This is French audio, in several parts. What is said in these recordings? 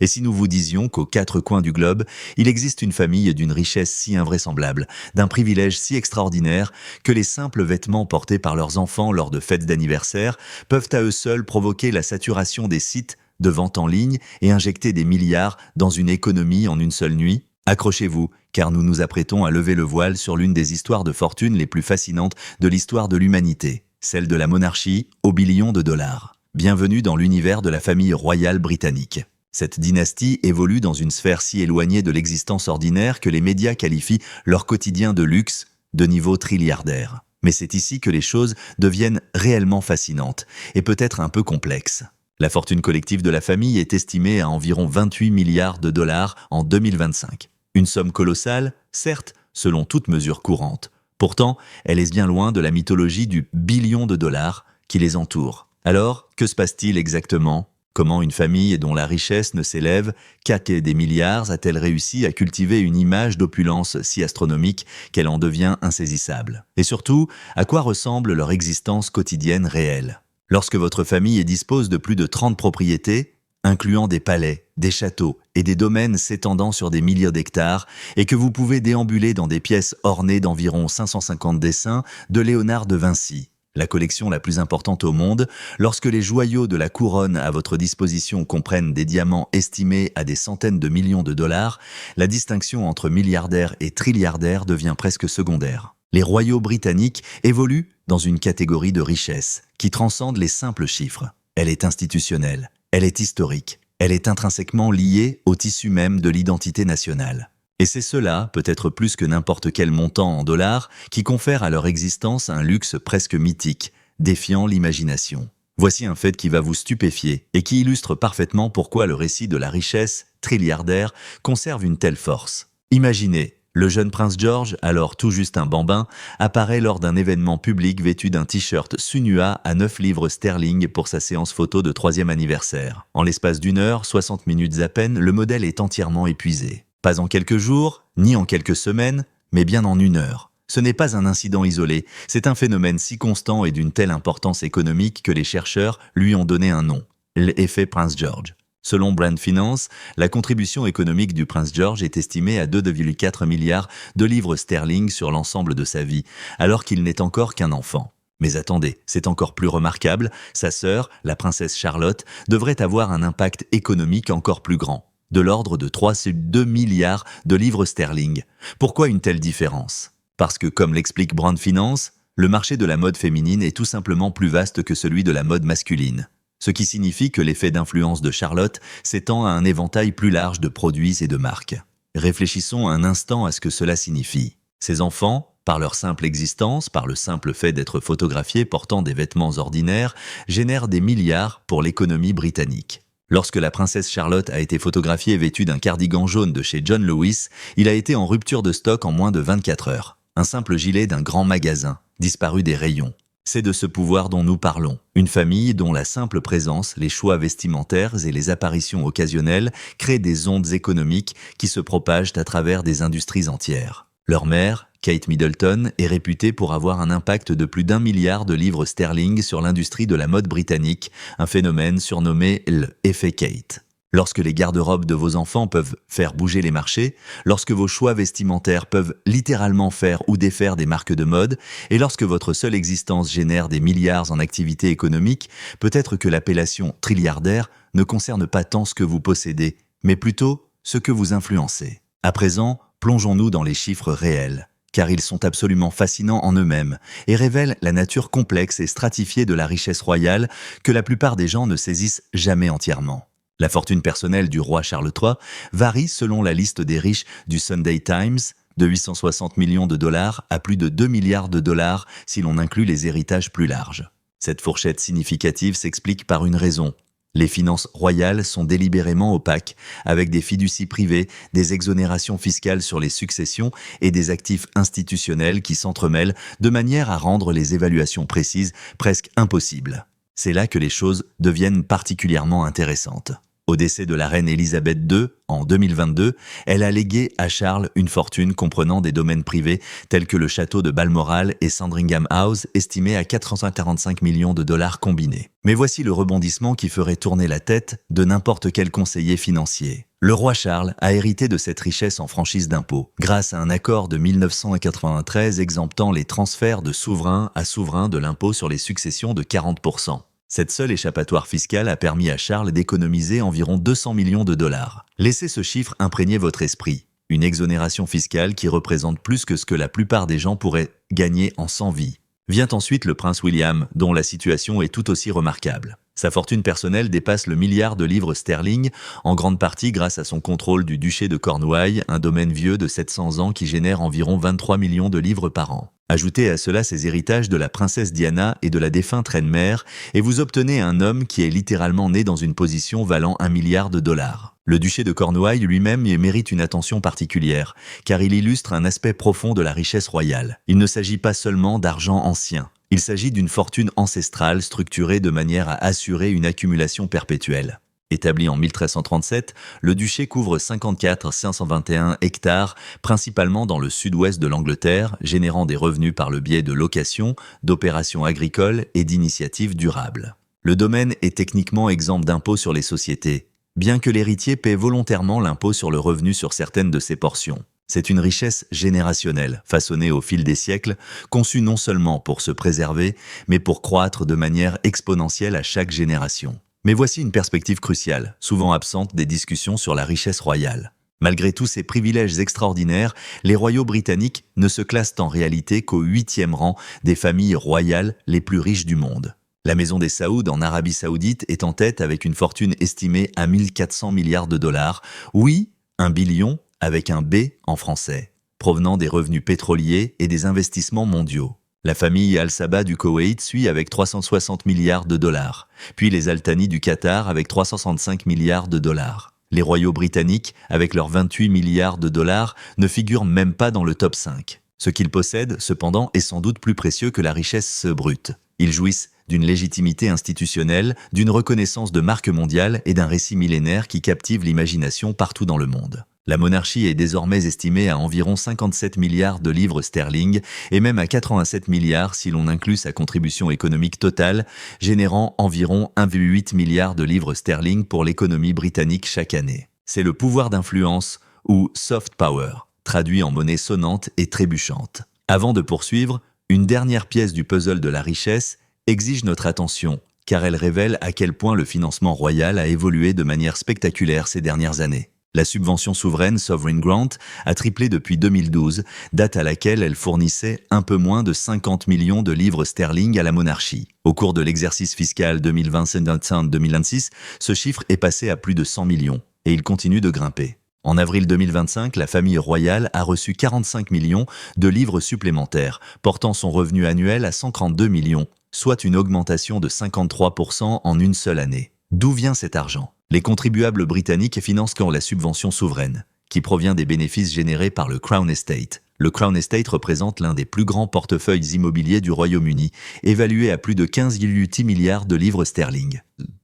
Et si nous vous disions qu'aux quatre coins du globe, il existe une famille d'une richesse si invraisemblable, d'un privilège si extraordinaire, que les simples vêtements portés par leurs enfants lors de fêtes d'anniversaire peuvent à eux seuls provoquer la saturation des sites de vente en ligne et injecter des milliards dans une économie en une seule nuit? Accrochez-vous, car nous nous apprêtons à lever le voile sur l'une des histoires de fortune les plus fascinantes de l'histoire de l'humanité, celle de la monarchie aux billions de dollars. Bienvenue dans l'univers de la famille royale britannique. Cette dynastie évolue dans une sphère si éloignée de l'existence ordinaire que les médias qualifient leur quotidien de luxe, de niveau trilliardaire. Mais c'est ici que les choses deviennent réellement fascinantes et peut-être un peu complexes. La fortune collective de la famille est estimée à environ 28 milliards de dollars en 2025. Une somme colossale, certes, selon toute mesure courante. Pourtant, elle est bien loin de la mythologie du billion de dollars qui les entoure. Alors, que se passe-t-il exactement ? Comment une famille dont la richesse ne s'élève qu'à des milliards a-t-elle réussi à cultiver une image d'opulence si astronomique qu'elle en devient insaisissable? Et surtout, à quoi ressemble leur existence quotidienne réelle? Lorsque votre famille dispose de plus de 30 propriétés, incluant des palais, des châteaux et des domaines s'étendant sur des milliers d'hectares, et que vous pouvez déambuler dans des pièces ornées d'environ 550 dessins de Léonard de Vinci, la collection la plus importante au monde, lorsque les joyaux de la couronne à votre disposition comprennent des diamants estimés à des centaines de millions de dollars, la distinction entre milliardaire et trilliardaire devient presque secondaire. Les royaux britanniques évoluent dans une catégorie de richesse qui transcende les simples chiffres. Elle est institutionnelle, elle est historique, elle est intrinsèquement liée au tissu même de l'identité nationale. Et c'est cela, peut-être plus que n'importe quel montant en dollars, qui confère à leur existence un luxe presque mythique, défiant l'imagination. Voici un fait qui va vous stupéfier et qui illustre parfaitement pourquoi le récit de la richesse trilliardaire conserve une telle force. Imaginez, le jeune prince George, alors tout juste un bambin, apparaît lors d'un événement public vêtu d'un t-shirt Sunua à 9 livres sterling pour sa séance photo de 3e anniversaire. En l'espace d'une heure, 60 minutes à peine, le modèle est entièrement épuisé. Pas en quelques jours, ni en quelques semaines, mais bien en une heure. Ce n'est pas un incident isolé, c'est un phénomène si constant et d'une telle importance économique que les chercheurs lui ont donné un nom, l'effet Prince George. Selon Brand Finance, la contribution économique du prince George est estimée à 2,4 milliards de livres sterling sur l'ensemble de sa vie, alors qu'il n'est encore qu'un enfant. Mais attendez, c'est encore plus remarquable, sa sœur, la princesse Charlotte, devrait avoir un impact économique encore plus grand, de l'ordre de 3,2 milliards de livres sterling. Pourquoi une telle différence? Parce que, comme l'explique Brand Finance, le marché de la mode féminine est tout simplement plus vaste que celui de la mode masculine. Ce qui signifie que l'effet d'influence de Charlotte s'étend à un éventail plus large de produits et de marques. Réfléchissons un instant à ce que cela signifie. Ces enfants, par leur simple existence, par le simple fait d'être photographiés portant des vêtements ordinaires, génèrent des milliards pour l'économie britannique. Lorsque la princesse Charlotte a été photographiée vêtue d'un cardigan jaune de chez John Lewis, il a été en rupture de stock en moins de 24 heures. Un simple gilet d'un grand magasin, disparu des rayons. C'est de ce pouvoir dont nous parlons. Une famille dont la simple présence, les choix vestimentaires et les apparitions occasionnelles créent des ondes économiques qui se propagent à travers des industries entières. Leur mère, Kate Middleton, est réputée pour avoir un impact de plus d'1 milliard de livres sterling sur l'industrie de la mode britannique, un phénomène surnommé l'effet Kate. Lorsque les garde-robes de vos enfants peuvent faire bouger les marchés, lorsque vos choix vestimentaires peuvent littéralement faire ou défaire des marques de mode, et lorsque votre seule existence génère des milliards en activités économiques, peut-être que l'appellation trilliardaire ne concerne pas tant ce que vous possédez, mais plutôt ce que vous influencez. À présent, plongeons-nous dans les chiffres réels, car ils sont absolument fascinants en eux-mêmes et révèlent la nature complexe et stratifiée de la richesse royale que la plupart des gens ne saisissent jamais entièrement. La fortune personnelle du roi Charles III varie selon la liste des riches du Sunday Times, de 860 millions de dollars à plus de 2 milliards de dollars si l'on inclut les héritages plus larges. Cette fourchette significative s'explique par une raison. Les finances royales sont délibérément opaques, avec des fiducies privées, des exonérations fiscales sur les successions et des actifs institutionnels qui s'entremêlent de manière à rendre les évaluations précises presque impossibles. C'est là que les choses deviennent particulièrement intéressantes. Au décès de la reine Élisabeth II, en 2022, elle a légué à Charles une fortune comprenant des domaines privés tels que le château de Balmoral et Sandringham House, estimés à 445 millions de dollars combinés. Mais voici le rebondissement qui ferait tourner la tête de n'importe quel conseiller financier. Le roi Charles a hérité de cette richesse en franchise d'impôts, grâce à un accord de 1993 exemptant les transferts de souverain à souverain de l'impôt sur les successions de 40%. Cette seule échappatoire fiscale a permis à Charles d'économiser environ 200 millions de dollars. Laissez ce chiffre imprégner votre esprit. Une exonération fiscale qui représente plus que ce que la plupart des gens pourraient gagner en 100 vies. Vient ensuite le prince William, dont la situation est tout aussi remarquable. Sa fortune personnelle dépasse le milliard de livres sterling, en grande partie grâce à son contrôle du duché de Cornouailles, un domaine vieux de 700 ans qui génère environ 23 millions de livres par an. Ajoutez à cela ses héritages de la princesse Diana et de la défunte reine-mère, et vous obtenez un homme qui est littéralement né dans une position valant 1 milliard de dollars. Le duché de Cornouailles lui-même y mérite une attention particulière, car il illustre un aspect profond de la richesse royale. Il ne s'agit pas seulement d'argent ancien. Il s'agit d'une fortune ancestrale structurée de manière à assurer une accumulation perpétuelle. Établi en 1337, le duché couvre 54 521 hectares, principalement dans le sud-ouest de l'Angleterre, générant des revenus par le biais de locations, d'opérations agricoles et d'initiatives durables. Le domaine est techniquement exempt d'impôt sur les sociétés, bien que l'héritier paie volontairement l'impôt sur le revenu sur certaines de ses portions. C'est une richesse générationnelle, façonnée au fil des siècles, conçue non seulement pour se préserver, mais pour croître de manière exponentielle à chaque génération. Mais voici une perspective cruciale, souvent absente des discussions sur la richesse royale. Malgré tous ces privilèges extraordinaires, les royaux britanniques ne se classent en réalité qu'au 8e rang des familles royales les plus riches du monde. La maison des Saouds en Arabie Saoudite est en tête avec une fortune estimée à 1400 milliards de dollars. Oui, 1 billion avec un B en français, provenant des revenus pétroliers et des investissements mondiaux. La famille Al-Sabah du Koweït suit avec 360 milliards de dollars, puis les Al Thani du Qatar avec 365 milliards de dollars. Les royaux britanniques, avec leurs 28 milliards de dollars, ne figurent même pas dans le top 5. Ce qu'ils possèdent, cependant, est sans doute plus précieux que la richesse brute. Ils jouissent d'une légitimité institutionnelle, d'une reconnaissance de marque mondiale et d'un récit millénaire qui captive l'imagination partout dans le monde. La monarchie est désormais estimée à environ 57 milliards de livres sterling et même à 87 milliards si l'on inclut sa contribution économique totale, générant environ 1,8 milliard de livres sterling pour l'économie britannique chaque année. C'est le pouvoir d'influence, ou soft power, traduit en monnaie sonnante et trébuchante. Avant de poursuivre, une dernière pièce du puzzle de la richesse exige notre attention, car elle révèle à quel point le financement royal a évolué de manière spectaculaire ces dernières années. La subvention souveraine Sovereign Grant a triplé depuis 2012, date à laquelle elle fournissait un peu moins de 50 millions de livres sterling à la monarchie. Au cours de l'exercice fiscal 2025-2026, ce chiffre est passé à plus de 100 millions, et il continue de grimper. En avril 2025, la famille royale a reçu 45 millions de livres supplémentaires, portant son revenu annuel à 132 millions, soit une augmentation de 53% en une seule année. D'où vient cet argent ? Les contribuables britanniques financent la subvention souveraine, qui provient des bénéfices générés par le Crown Estate. Le Crown Estate représente l'un des plus grands portefeuilles immobiliers du Royaume-Uni, évalué à plus de 15,8 milliards de livres sterling.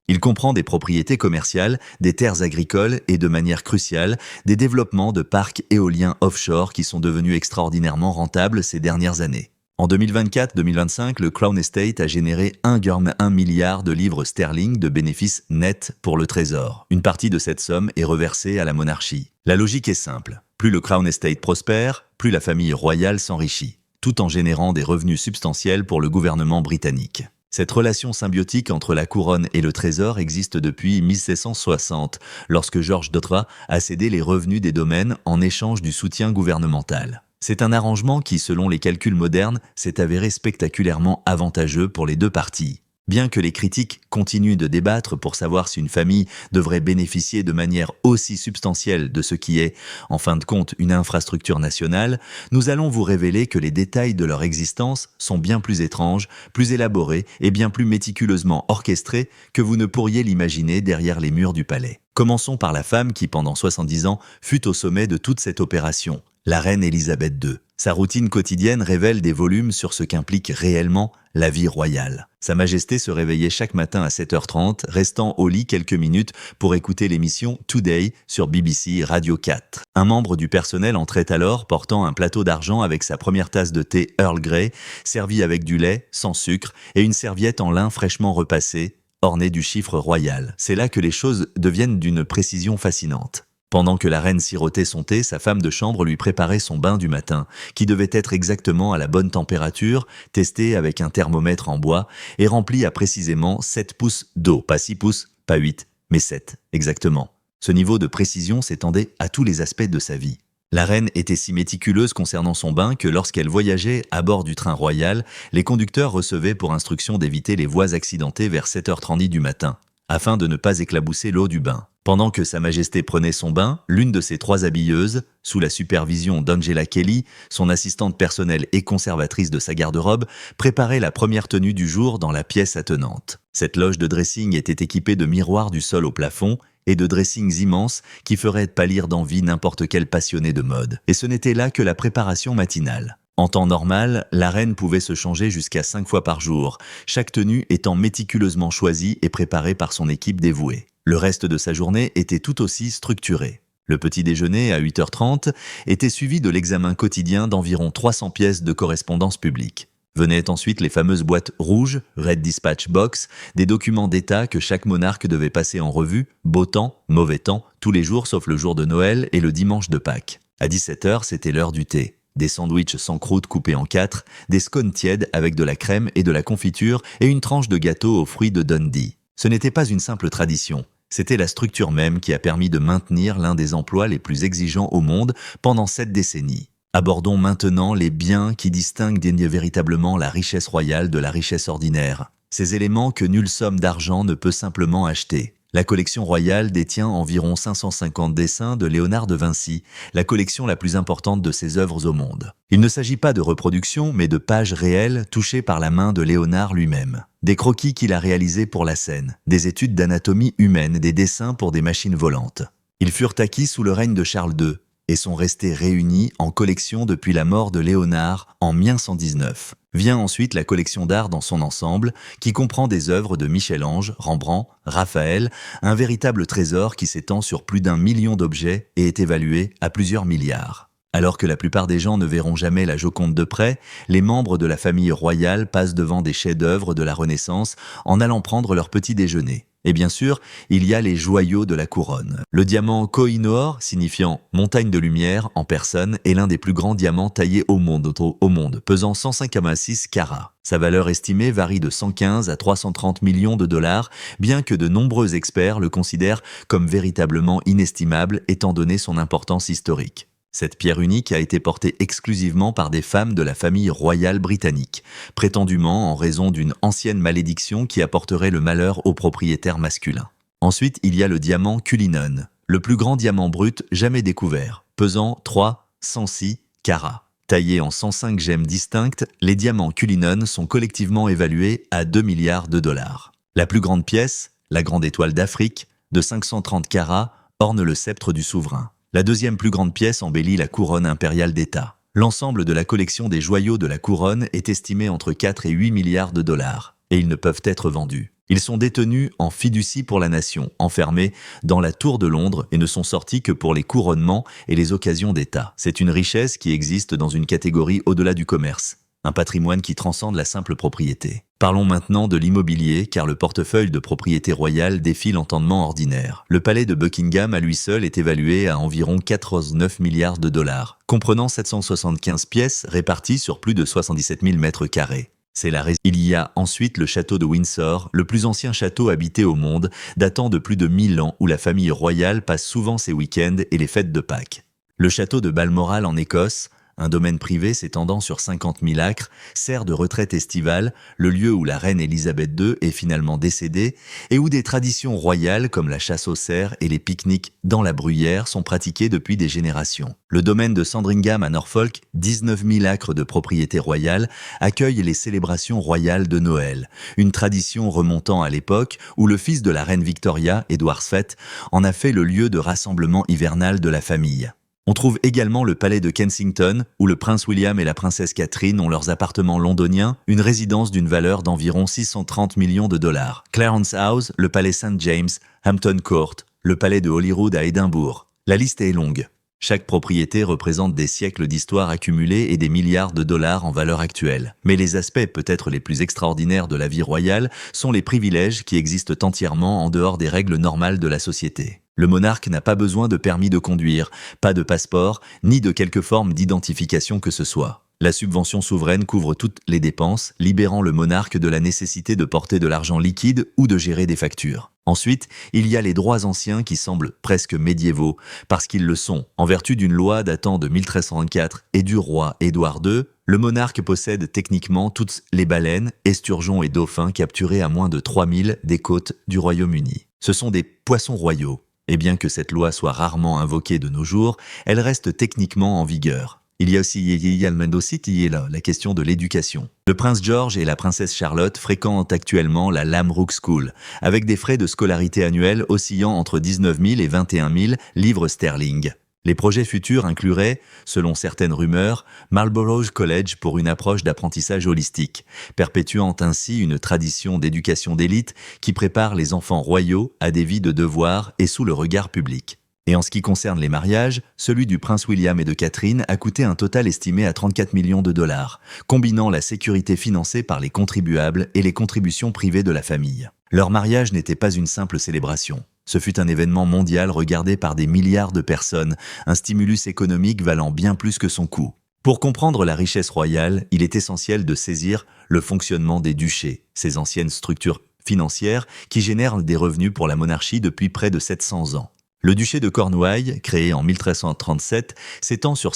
Il comprend des propriétés commerciales, des terres agricoles et, de manière cruciale, des développements de parcs éoliens offshore qui sont devenus extraordinairement rentables ces dernières années. En 2024-2025, le Crown Estate a généré 1,1 milliard de livres sterling de bénéfices nets pour le Trésor. Une partie de cette somme est reversée à la monarchie. La logique est simple. Plus le Crown Estate prospère, plus la famille royale s'enrichit, tout en générant des revenus substantiels pour le gouvernement britannique. Cette relation symbiotique entre la couronne et le trésor existe depuis 1760, lorsque George III a cédé les revenus des domaines en échange du soutien gouvernemental. C'est un arrangement qui, selon les calculs modernes, s'est avéré spectaculairement avantageux pour les deux parties. Bien que les critiques continuent de débattre pour savoir si une famille devrait bénéficier de manière aussi substantielle de ce qui est, en fin de compte, une infrastructure nationale, nous allons vous révéler que les détails de leur existence sont bien plus étranges, plus élaborés et bien plus méticuleusement orchestrés que vous ne pourriez l'imaginer derrière les murs du palais. Commençons par la femme qui, pendant 70 ans, fut au sommet de toute cette opération, La reine Élisabeth II. Sa routine quotidienne révèle des volumes sur ce qu'implique réellement la vie royale. Sa Majesté se réveillait chaque matin à 7h30, restant au lit quelques minutes pour écouter l'émission Today sur BBC Radio 4. Un membre du personnel entrait alors portant un plateau d'argent avec sa première tasse de thé Earl Grey, servi avec du lait, sans sucre, et une serviette en lin fraîchement repassée, ornée du chiffre royal. C'est là que les choses deviennent d'une précision fascinante. Pendant que la reine sirotait son thé, sa femme de chambre lui préparait son bain du matin, qui devait être exactement à la bonne température, testé avec un thermomètre en bois, et rempli à précisément 7 pouces d'eau. Pas 6 pouces, pas 8, mais 7, exactement. Ce niveau de précision s'étendait à tous les aspects de sa vie. La reine était si méticuleuse concernant son bain que lorsqu'elle voyageait à bord du train royal, les conducteurs recevaient pour instruction d'éviter les voies accidentées vers 7h30 du matin, afin de ne pas éclabousser l'eau du bain. Pendant que Sa Majesté prenait son bain, l'une de ses 3 habilleuses, sous la supervision d'Angela Kelly, son assistante personnelle et conservatrice de sa garde-robe, préparait la première tenue du jour dans la pièce attenante. Cette loge de dressing était équipée de miroirs du sol au plafond et de dressings immenses qui feraient pâlir d'envie n'importe quel passionné de mode. Et ce n'était là que la préparation matinale. En temps normal, la reine pouvait se changer jusqu'à 5 fois par jour, chaque tenue étant méticuleusement choisie et préparée par son équipe dévouée. Le reste de sa journée était tout aussi structuré. Le petit déjeuner à 8h30 était suivi de l'examen quotidien d'environ 300 pièces de correspondance publique. Venaient ensuite les fameuses boîtes rouges, Red Dispatch Box, des documents d'État que chaque monarque devait passer en revue, beau temps, mauvais temps, tous les jours sauf le jour de Noël et le dimanche de Pâques. À 17h, c'était l'heure du thé. Des sandwichs sans croûte coupés en 4, des scones tièdes avec de la crème et de la confiture et une tranche de gâteau aux fruits de Dundee. Ce n'était pas une simple tradition, c'était la structure même qui a permis de maintenir l'un des emplois les plus exigeants au monde pendant 7 décennies. Abordons maintenant les biens qui distinguent véritablement la richesse royale de la richesse ordinaire. Ces éléments que nulle somme d'argent ne peut simplement acheter. La collection royale détient environ 550 dessins de Léonard de Vinci, la collection la plus importante de ses œuvres au monde. Il ne s'agit pas de reproductions, mais de pages réelles touchées par la main de Léonard lui-même. Des croquis qu'il a réalisés pour la scène, des études d'anatomie humaine, des dessins pour des machines volantes. Ils furent acquis sous le règne de Charles II et sont restés réunis en collection depuis la mort de Léonard en 1119. Vient ensuite la collection d'art dans son ensemble, qui comprend des œuvres de Michel-Ange, Rembrandt, Raphaël, un véritable trésor qui s'étend sur plus d'1 million d'objets et est évalué à plusieurs milliards. Alors que la plupart des gens ne verront jamais la Joconde de près, les membres de la famille royale passent devant des chefs-d'œuvre de la Renaissance en allant prendre leur petit déjeuner. Et bien sûr, il y a les joyaux de la couronne. Le diamant Koh-i-Noor, signifiant montagne de lumière en personne, est l'un des plus grands diamants taillés au monde, pesant 105,6 carats. Sa valeur estimée varie de 115 à 330 millions de dollars, bien que de nombreux experts le considèrent comme véritablement inestimable étant donné son importance historique. Cette pierre unique a été portée exclusivement par des femmes de la famille royale britannique, prétendument en raison d'une ancienne malédiction qui apporterait le malheur aux propriétaires masculins. Ensuite, il y a le diamant Cullinan, le plus grand diamant brut jamais découvert, pesant 306 carats. Taillés en 105 gemmes distinctes, les diamants Cullinan sont collectivement évalués à 2 milliards de dollars. La plus grande pièce, la grande étoile d'Afrique, de 530 carats, orne le sceptre du souverain. La deuxième plus grande pièce embellit la couronne impériale d'État. L'ensemble de la collection des joyaux de la couronne est estimé entre 4 et 8 milliards de dollars, et ils ne peuvent être vendus. Ils sont détenus en fiducie pour la nation, enfermés dans la Tour de Londres et ne sont sortis que pour les couronnements et les occasions d'État. C'est une richesse qui existe dans une catégorie au-delà du commerce, un patrimoine qui transcende la simple propriété. Parlons maintenant de l'immobilier, car le portefeuille de propriété royale défie l'entendement ordinaire. Le palais de Buckingham à lui seul est évalué à environ 89 milliards de dollars, comprenant 775 pièces réparties sur plus de 77 000 mètres carrés. Il y a ensuite le château de Windsor, le plus ancien château habité au monde, datant de plus de 1000 ans où la famille royale passe souvent ses week-ends et les fêtes de Pâques. Le château de Balmoral en Écosse, un domaine privé s'étendant sur 50 000 acres, sert de retraite estivale, le lieu où la reine Élisabeth II est finalement décédée et où des traditions royales comme la chasse aux cerfs et les pique-niques dans la bruyère sont pratiquées depuis des générations. Le domaine de Sandringham à Norfolk, 19 000 acres de propriété royale, accueille les célébrations royales de Noël, une tradition remontant à l'époque où le fils de la reine Victoria, Édouard VII, en a fait le lieu de rassemblement hivernal de la famille. On trouve également le palais de Kensington, où le prince William et la princesse Catherine ont leurs appartements londoniens, une résidence d'une valeur d'environ 630 millions de dollars. Clarence House, le palais St. James, Hampton Court, le palais de Holyrood à Édimbourg. La liste est longue. Chaque propriété représente des siècles d'histoire accumulée et des milliards de dollars en valeur actuelle. Mais les aspects peut-être les plus extraordinaires de la vie royale sont les privilèges qui existent entièrement en dehors des règles normales de la société. Le monarque n'a pas besoin de permis de conduire, pas de passeport, ni de quelque forme d'identification que ce soit. La subvention souveraine couvre toutes les dépenses, libérant le monarque de la nécessité de porter de l'argent liquide ou de gérer des factures. Ensuite, il y a les droits anciens qui semblent presque médiévaux, parce qu'ils le sont. En vertu d'une loi datant de 1324 et du roi Édouard II, le monarque possède techniquement toutes les baleines, esturgeons et dauphins capturés à moins de 3000 des côtes du Royaume-Uni. Ce sont des poissons royaux. Et bien que cette loi soit rarement invoquée de nos jours, elle reste techniquement en vigueur. Il y a aussi la question de l'éducation. Le prince George et la princesse Charlotte fréquentent actuellement la Lambrooke School, avec des frais de scolarité annuels oscillant entre 19 000 et 21 000 livres sterling. Les projets futurs incluraient, selon certaines rumeurs, Marlborough College pour une approche d'apprentissage holistique, perpétuant ainsi une tradition d'éducation d'élite qui prépare les enfants royaux à des vies de devoir et sous le regard public. Et en ce qui concerne les mariages, celui du prince William et de Catherine a coûté un total estimé à 34 millions de dollars, combinant la sécurité financée par les contribuables et les contributions privées de la famille. Leur mariage n'était pas une simple célébration. Ce fut un événement mondial regardé par des milliards de personnes, un stimulus économique valant bien plus que son coût. Pour comprendre la richesse royale, il est essentiel de saisir le fonctionnement des duchés, ces anciennes structures financières qui génèrent des revenus pour la monarchie depuis près de 700 ans. Le duché de Cornouailles, créé en 1337, s'étend sur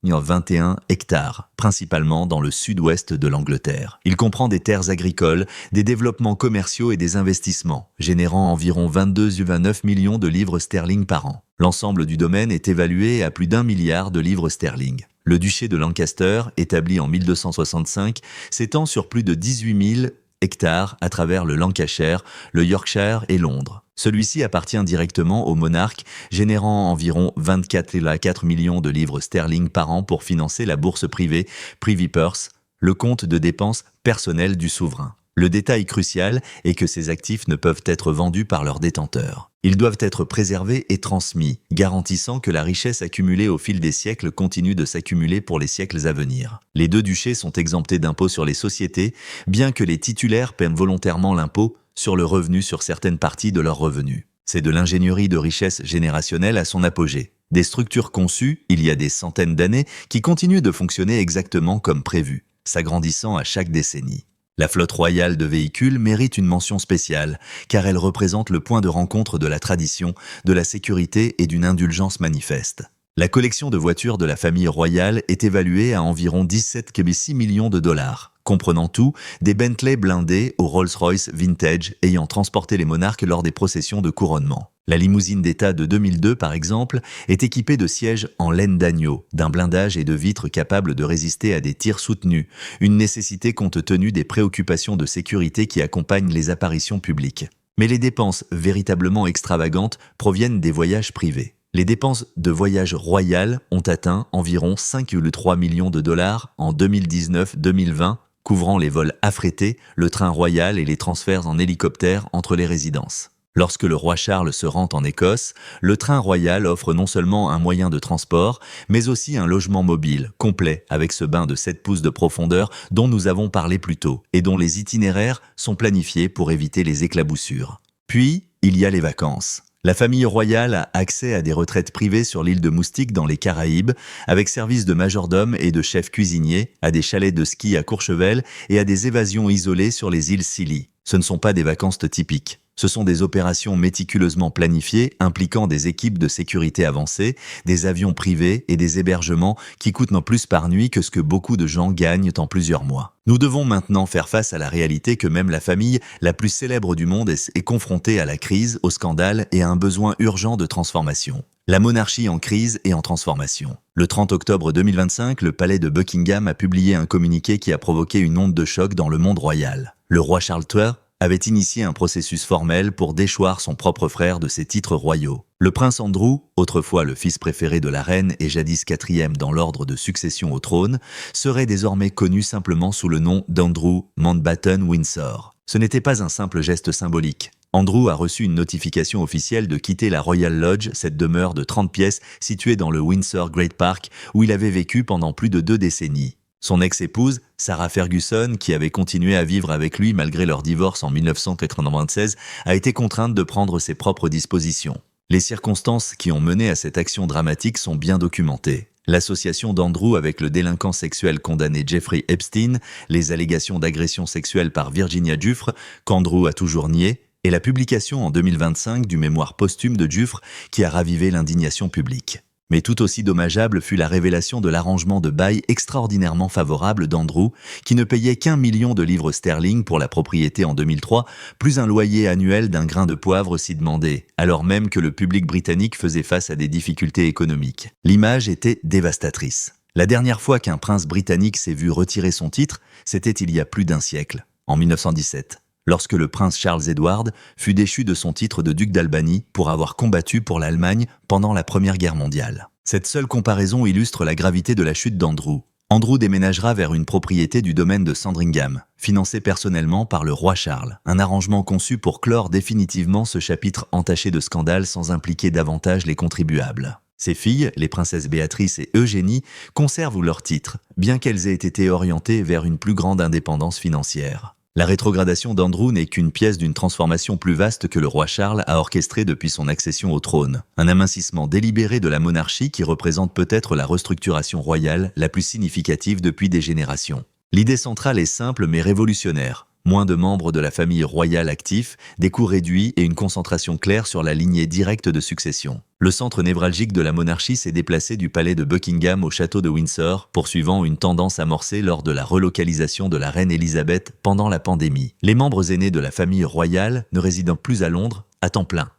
21 hectares, principalement dans le sud-ouest de l'Angleterre. Il comprend des terres agricoles, des développements commerciaux et des investissements, générant environ 22,9 millions de livres sterling par an. L'ensemble du domaine est évalué à plus d'1 milliard de livres sterling. Le duché de Lancaster, établi en 1265, s'étend sur plus de 18 000 hectares à travers le Lancashire, le Yorkshire et Londres. Celui-ci appartient directement au monarque, générant environ 24,4 millions de livres sterling par an pour financer la bourse privée Privy Purse, le compte de dépenses personnelles du souverain. Le détail crucial est que ces actifs ne peuvent être vendus par leurs détenteurs. Ils doivent être préservés et transmis, garantissant que la richesse accumulée au fil des siècles continue de s'accumuler pour les siècles à venir. Les deux duchés sont exemptés d'impôt sur les sociétés, bien que les titulaires paient volontairement l'impôt sur le revenu sur certaines parties de leurs revenus. C'est de l'ingénierie de richesse générationnelle à son apogée. Des structures conçues, il y a des centaines d'années, qui continuent de fonctionner exactement comme prévu, s'agrandissant à chaque décennie. La flotte royale de véhicules mérite une mention spéciale, car elle représente le point de rencontre de la tradition, de la sécurité et d'une indulgence manifeste. La collection de voitures de la famille royale est évaluée à environ 17,6 millions de dollars, comprenant tout, des Bentley blindés aux Rolls-Royce vintage ayant transporté les monarques lors des processions de couronnement. La limousine d'État de 2002, par exemple, est équipée de sièges en laine d'agneau, d'un blindage et de vitres capables de résister à des tirs soutenus, une nécessité compte tenu des préoccupations de sécurité qui accompagnent les apparitions publiques. Mais les dépenses véritablement extravagantes proviennent des voyages privés. Les dépenses de voyage royal ont atteint environ 5,3 millions de dollars en 2019-2020, couvrant les vols affrétés, le train royal et les transferts en hélicoptère entre les résidences. Lorsque le roi Charles se rend en Écosse, le train royal offre non seulement un moyen de transport, mais aussi un logement mobile, complet, avec ce bain de 7 pouces de profondeur dont nous avons parlé plus tôt, et dont les itinéraires sont planifiés pour éviter les éclaboussures. Puis, il y a les vacances. La famille royale a accès à des retraites privées sur l'île de Moustique dans les Caraïbes, avec service de majordome et de chef cuisinier, à des chalets de ski à Courchevel et à des évasions isolées sur les îles Scilly. Ce ne sont pas des vacances typiques. Ce sont des opérations méticuleusement planifiées impliquant des équipes de sécurité avancées, des avions privés et des hébergements qui coûtent non plus par nuit que ce que beaucoup de gens gagnent en plusieurs mois. Nous devons maintenant faire face à la réalité que même la famille la plus célèbre du monde est confrontée à la crise, au scandale et à un besoin urgent de transformation. La monarchie en crise et en transformation. Le 30 octobre 2025, le palais de Buckingham a publié un communiqué qui a provoqué une onde de choc dans le monde royal. Le roi Charles III avait initié un processus formel pour déchoir son propre frère de ses titres royaux. Le prince Andrew, autrefois le fils préféré de la reine et jadis quatrième dans l'ordre de succession au trône, serait désormais connu simplement sous le nom d'Andrew Mountbatten Windsor. Ce n'était pas un simple geste symbolique. Andrew a reçu une notification officielle de quitter la Royal Lodge, cette demeure de 30 pièces située dans le Windsor Great Park où il avait vécu pendant plus de 2 décennies. Son ex-épouse, Sarah Ferguson, qui avait continué à vivre avec lui malgré leur divorce en 1996, a été contrainte de prendre ses propres dispositions. Les circonstances qui ont mené à cette action dramatique sont bien documentées. L'association d'Andrew avec le délinquant sexuel condamné Jeffrey Epstein, les allégations d'agression sexuelle par Virginia Giuffre, qu'Andrew a toujours nié, et la publication en 2025 du mémoire posthume de Giuffre qui a ravivé l'indignation publique. Mais tout aussi dommageable fut la révélation de l'arrangement de bail extraordinairement favorable d'Andrew, qui ne payait qu'1 million de livres sterling pour la propriété en 2003, plus un loyer annuel d'un grain de poivre si demandé, alors même que le public britannique faisait face à des difficultés économiques. L'image était dévastatrice. La dernière fois qu'un prince britannique s'est vu retirer son titre, c'était il y a plus d'1 siècle, en 1917. Lorsque le prince Charles Edward fut déchu de son titre de duc d'Albany pour avoir combattu pour l'Allemagne pendant la Première Guerre mondiale. Cette seule comparaison illustre la gravité de la chute d'Andrew. Andrew déménagera vers une propriété du domaine de Sandringham, financée personnellement par le roi Charles, un arrangement conçu pour clore définitivement ce chapitre entaché de scandales sans impliquer davantage les contribuables. Ses filles, les princesses Béatrice et Eugénie, conservent leurs titres, bien qu'elles aient été orientées vers une plus grande indépendance financière. La rétrogradation d'Andrew n'est qu'une pièce d'une transformation plus vaste que le roi Charles a orchestrée depuis son accession au trône. Un amincissement délibéré de la monarchie qui représente peut-être la restructuration royale la plus significative depuis des générations. L'idée centrale est simple mais révolutionnaire. Moins de membres de la famille royale actifs, des coûts réduits et une concentration claire sur la lignée directe de succession. Le centre névralgique de la monarchie s'est déplacé du palais de Buckingham au château de Windsor, poursuivant une tendance amorcée lors de la relocalisation de la reine Elisabeth pendant la pandémie. Les membres aînés de la famille royale ne résidant plus à Londres, à temps plein.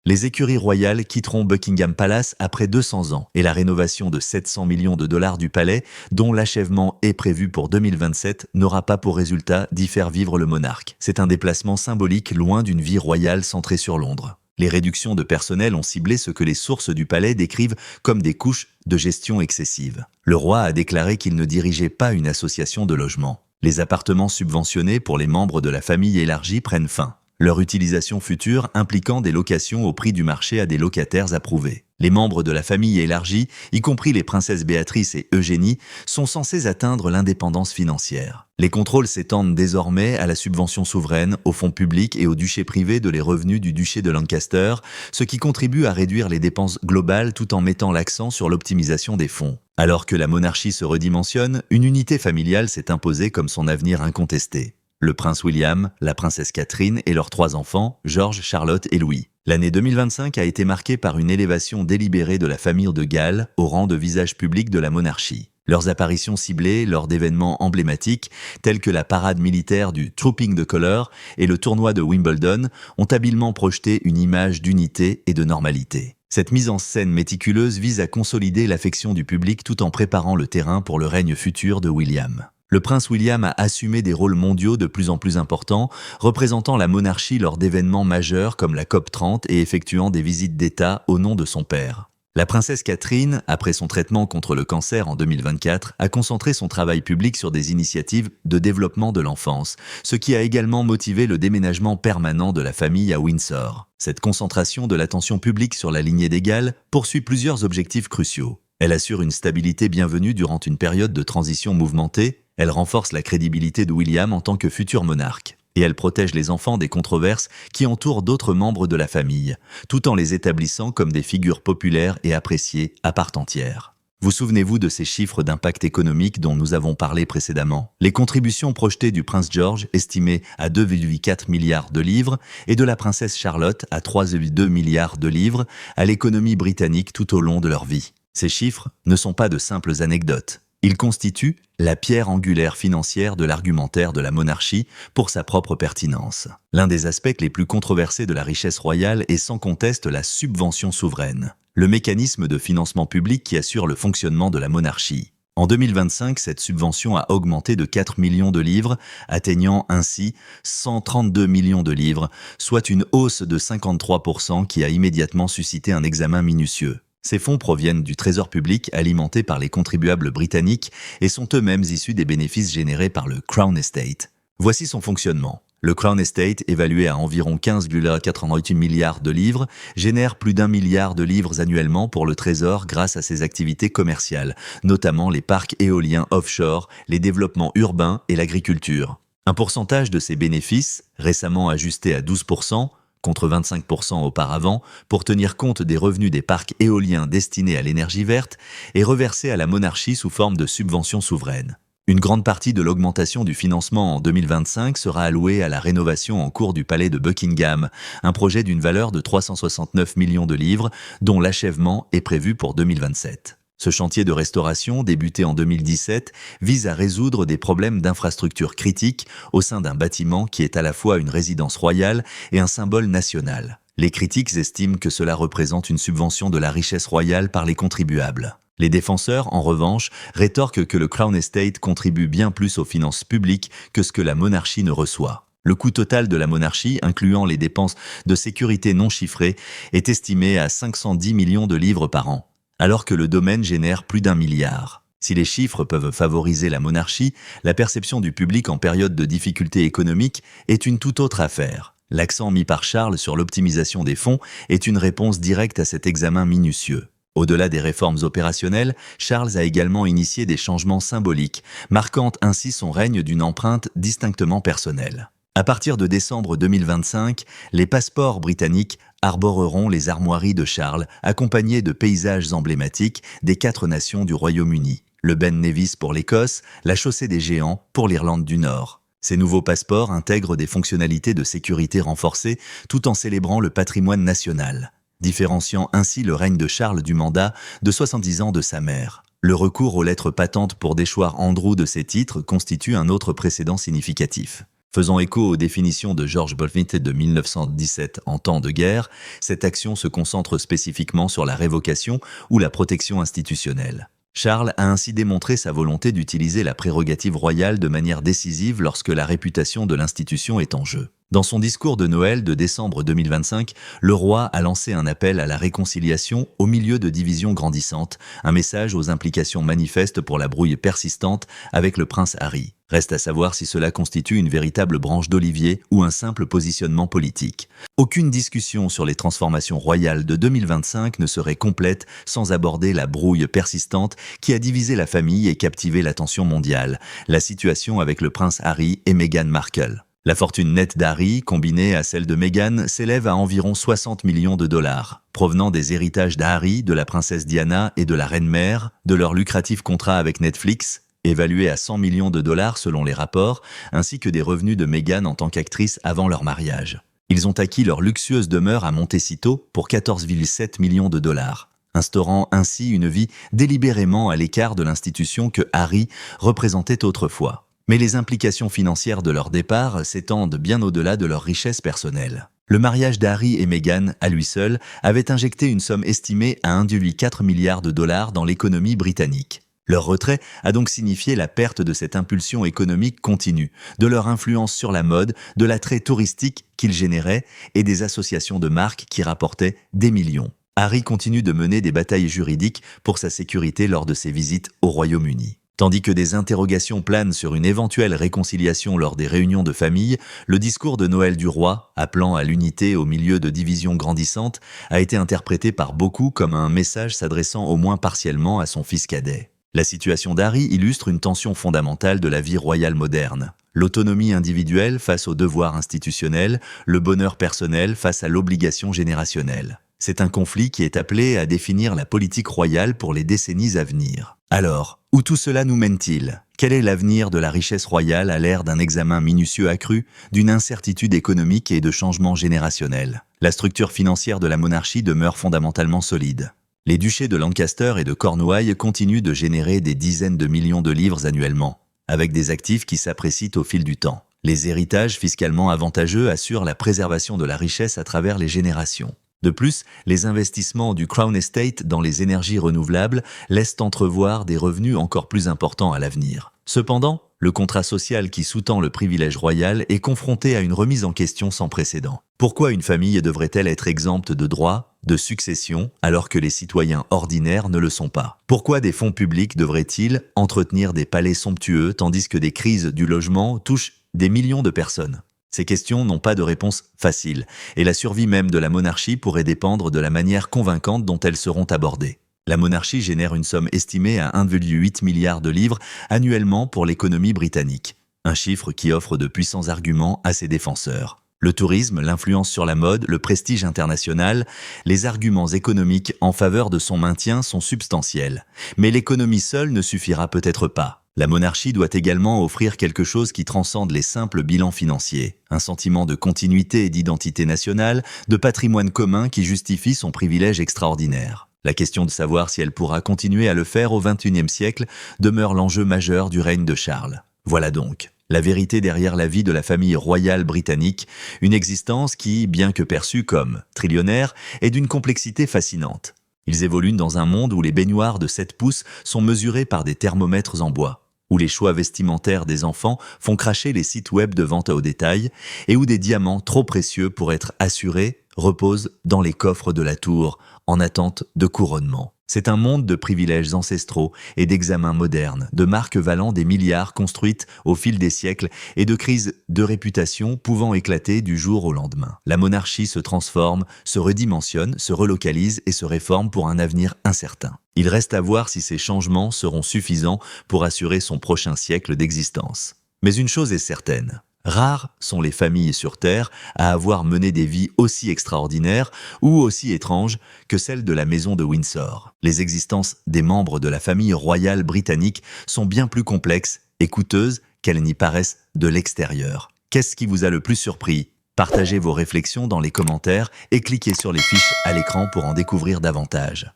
Les écuries royales quitteront Buckingham Palace après 200 ans et la rénovation de 700 millions de dollars du palais, dont l'achèvement est prévu pour 2027, n'aura pas pour résultat d'y faire vivre le monarque. C'est un déplacement symbolique loin d'une vie royale centrée sur Londres. Les réductions de personnel ont ciblé ce que les sources du palais décrivent comme des couches de gestion excessives. Le roi a déclaré qu'il ne dirigeait pas une association de logement. Les appartements subventionnés pour les membres de la famille élargie prennent fin. Leur utilisation future impliquant des locations au prix du marché à des locataires approuvés. Les membres de la famille élargie, y compris les princesses Béatrice et Eugénie, sont censés atteindre l'indépendance financière. Les contrôles s'étendent désormais à la subvention souveraine, aux fonds publics et aux duchés privés de les revenus du duché de Lancaster, ce qui contribue à réduire les dépenses globales tout en mettant l'accent sur l'optimisation des fonds. Alors que la monarchie se redimensionne, une unité familiale s'est imposée comme son avenir incontesté. Le prince William, la princesse Catherine et leurs 3 enfants, George, Charlotte et Louis. L'année 2025 a été marquée par une élévation délibérée de la famille de Galles au rang de visage public de la monarchie. Leurs apparitions ciblées lors d'événements emblématiques tels que la parade militaire du Trooping the Colour et le tournoi de Wimbledon ont habilement projeté une image d'unité et de normalité. Cette mise en scène méticuleuse vise à consolider l'affection du public tout en préparant le terrain pour le règne futur de William. Le prince William a assumé des rôles mondiaux de plus en plus importants, représentant la monarchie lors d'événements majeurs comme la COP30 et effectuant des visites d'État au nom de son père. La princesse Catherine, après son traitement contre le cancer en 2024, a concentré son travail public sur des initiatives de développement de l'enfance, ce qui a également motivé le déménagement permanent de la famille à Windsor. Cette concentration de l'attention publique sur la lignée des Galles poursuit plusieurs objectifs cruciaux. Elle assure une stabilité bienvenue durant une période de transition mouvementée, elle renforce la crédibilité de William en tant que futur monarque. Et elle protège les enfants des controverses qui entourent d'autres membres de la famille, tout en les établissant comme des figures populaires et appréciées à part entière. Vous souvenez-vous de ces chiffres d'impact économique dont nous avons parlé précédemment? Les contributions projetées du prince George, estimées à 2,4 milliards de livres, et de la princesse Charlotte à 3,2 milliards de livres à l'économie britannique tout au long de leur vie. Ces chiffres ne sont pas de simples anecdotes. Ils constituent la pierre angulaire financière de l'argumentaire de la monarchie pour sa propre pertinence. L'un des aspects les plus controversés de la richesse royale est sans conteste la subvention souveraine, le mécanisme de financement public qui assure le fonctionnement de la monarchie. En 2025, cette subvention a augmenté de 4 millions de livres, atteignant ainsi 132 millions de livres, soit une hausse de 53% qui a immédiatement suscité un examen minutieux. Ces fonds proviennent du trésor public alimenté par les contribuables britanniques et sont eux-mêmes issus des bénéfices générés par le Crown Estate. Voici son fonctionnement. Le Crown Estate, évalué à environ 15,88 milliards de livres, génère plus d'1 milliard de livres annuellement pour le Trésor grâce à ses activités commerciales, notamment les parcs éoliens offshore, les développements urbains et l'agriculture. Un pourcentage de ces bénéfices, récemment ajusté à 12%, contre 25% auparavant, pour tenir compte des revenus des parcs éoliens destinés à l'énergie verte, est reversé à la monarchie sous forme de subventions souveraines. Une grande partie de l'augmentation du financement en 2025 sera allouée à la rénovation en cours du palais de Buckingham, un projet d'une valeur de 369 millions de livres, dont l'achèvement est prévu pour 2027. Ce chantier de restauration, débuté en 2017, vise à résoudre des problèmes d'infrastructure critiques au sein d'un bâtiment qui est à la fois une résidence royale et un symbole national. Les critiques estiment que cela représente une subvention de la richesse royale par les contribuables. Les défenseurs, en revanche, rétorquent que le Crown Estate contribue bien plus aux finances publiques que ce que la monarchie ne reçoit. Le coût total de la monarchie, incluant les dépenses de sécurité non chiffrées, est estimé à 510 millions de livres par an, alors que le domaine génère plus d'1 milliard. Si les chiffres peuvent favoriser la monarchie, la perception du public en période de difficulté économique est une toute autre affaire. L'accent mis par Charles sur l'optimisation des fonds est une réponse directe à cet examen minutieux. Au-delà des réformes opérationnelles, Charles a également initié des changements symboliques, marquant ainsi son règne d'une empreinte distinctement personnelle. À partir de décembre 2025, les passeports britanniques arboreront les armoiries de Charles, accompagnés de paysages emblématiques des 4 nations du Royaume-Uni. Le Ben Nevis pour l'Écosse, la chaussée des Géants pour l'Irlande du Nord. Ces nouveaux passeports intègrent des fonctionnalités de sécurité renforcées tout en célébrant le patrimoine national, différenciant ainsi le règne de Charles du mandat de 70 ans de sa mère. Le recours aux lettres patentes pour déchoir Andrew de ses titres constitue un autre précédent significatif. Faisant écho aux définitions de George Boltwin de 1917 en temps de guerre, cette action se concentre spécifiquement sur la révocation ou la protection institutionnelle. Charles a ainsi démontré sa volonté d'utiliser la prérogative royale de manière décisive lorsque la réputation de l'institution est en jeu. Dans son discours de Noël de décembre 2025, le roi a lancé un appel à la réconciliation au milieu de divisions grandissantes, un message aux implications manifestes pour la brouille persistante avec le prince Harry. Reste à savoir si cela constitue une véritable branche d'olivier ou un simple positionnement politique. Aucune discussion sur les transformations royales de 2025 ne serait complète sans aborder la brouille persistante qui a divisé la famille et captivé l'attention mondiale, la situation avec le prince Harry et Meghan Markle. La fortune nette d'Harry, combinée à celle de Meghan, s'élève à environ 60 millions de dollars, provenant des héritages d'Harry, de la princesse Diana et de la reine-mère, de leur lucratif contrat avec Netflix, évalué à 100 millions de dollars selon les rapports, ainsi que des revenus de Meghan en tant qu'actrice avant leur mariage. Ils ont acquis leur luxueuse demeure à Montecito pour 14,7 millions de dollars, instaurant ainsi une vie délibérément à l'écart de l'institution que Harry représentait autrefois. Mais les implications financières de leur départ s'étendent bien au-delà de leur richesse personnelle. Le mariage d'Harry et Meghan, à lui seul, avait injecté une somme estimée à 1,4 milliard de dollars dans l'économie britannique. Leur retrait a donc signifié la perte de cette impulsion économique continue, de leur influence sur la mode, de l'attrait touristique qu'ils généraient et des associations de marques qui rapportaient des millions. Harry continue de mener des batailles juridiques pour sa sécurité lors de ses visites au Royaume-Uni. Tandis que des interrogations planent sur une éventuelle réconciliation lors des réunions de famille, le discours de Noël du roi, appelant à l'unité au milieu de divisions grandissantes, a été interprété par beaucoup comme un message s'adressant au moins partiellement à son fils cadet. La situation d'Harry illustre une tension fondamentale de la vie royale moderne. L'autonomie individuelle face au devoir institutionnel, le bonheur personnel face à l'obligation générationnelle. C'est un conflit qui est appelé à définir la politique royale pour les décennies à venir. Alors, où tout cela nous mène-t-il ? Quel est l'avenir de la richesse royale à l'ère d'un examen minutieux accru, d'une incertitude économique et de changements générationnels ? La structure financière de la monarchie demeure fondamentalement solide. Les duchés de Lancaster et de Cornouailles continuent de générer des dizaines de millions de livres annuellement, avec des actifs qui s'apprécient au fil du temps. Les héritages fiscalement avantageux assurent la préservation de la richesse à travers les générations. De plus, les investissements du Crown Estate dans les énergies renouvelables laissent entrevoir des revenus encore plus importants à l'avenir. Cependant, le contrat social qui sous-tend le privilège royal est confronté à une remise en question sans précédent. Pourquoi une famille devrait-elle être exempte de droits, de succession, alors que les citoyens ordinaires ne le sont pas? Pourquoi des fonds publics devraient-ils entretenir des palais somptueux tandis que des crises du logement touchent des millions de personnes? Ces questions n'ont pas de réponse facile, et la survie même de la monarchie pourrait dépendre de la manière convaincante dont elles seront abordées. La monarchie génère une somme estimée à 1,8 milliard de livres annuellement pour l'économie britannique, un chiffre qui offre de puissants arguments à ses défenseurs. Le tourisme, l'influence sur la mode, le prestige international, les arguments économiques en faveur de son maintien sont substantiels. Mais l'économie seule ne suffira peut-être pas. La monarchie doit également offrir quelque chose qui transcende les simples bilans financiers, un sentiment de continuité et d'identité nationale, de patrimoine commun qui justifie son privilège extraordinaire. La question de savoir si elle pourra continuer à le faire au XXIe siècle demeure l'enjeu majeur du règne de Charles. Voilà donc la vérité derrière la vie de la famille royale britannique, une existence qui, bien que perçue comme trillionnaire, est d'une complexité fascinante. Ils évoluent dans un monde où les baignoires de 7 pouces sont mesurées par des thermomètres en bois, où les choix vestimentaires des enfants font cracher les sites web de vente au détail et où des diamants trop précieux pour être assurés reposent dans les coffres de la tour en attente de couronnement. C'est un monde de privilèges ancestraux et d'examens modernes, de marques valant des milliards construites au fil des siècles et de crises de réputation pouvant éclater du jour au lendemain. La monarchie se transforme, se redimensionne, se relocalise et se réforme pour un avenir incertain. Il reste à voir si ces changements seront suffisants pour assurer son prochain siècle d'existence. Mais une chose est certaine. Rares sont les familles sur Terre à avoir mené des vies aussi extraordinaires ou aussi étranges que celle de la maison de Windsor. Les existences des membres de la famille royale britannique sont bien plus complexes et coûteuses qu'elles n'y paraissent de l'extérieur. Qu'est-ce qui vous a le plus surpris? Partagez vos réflexions dans les commentaires et cliquez sur les fiches à l'écran pour en découvrir davantage.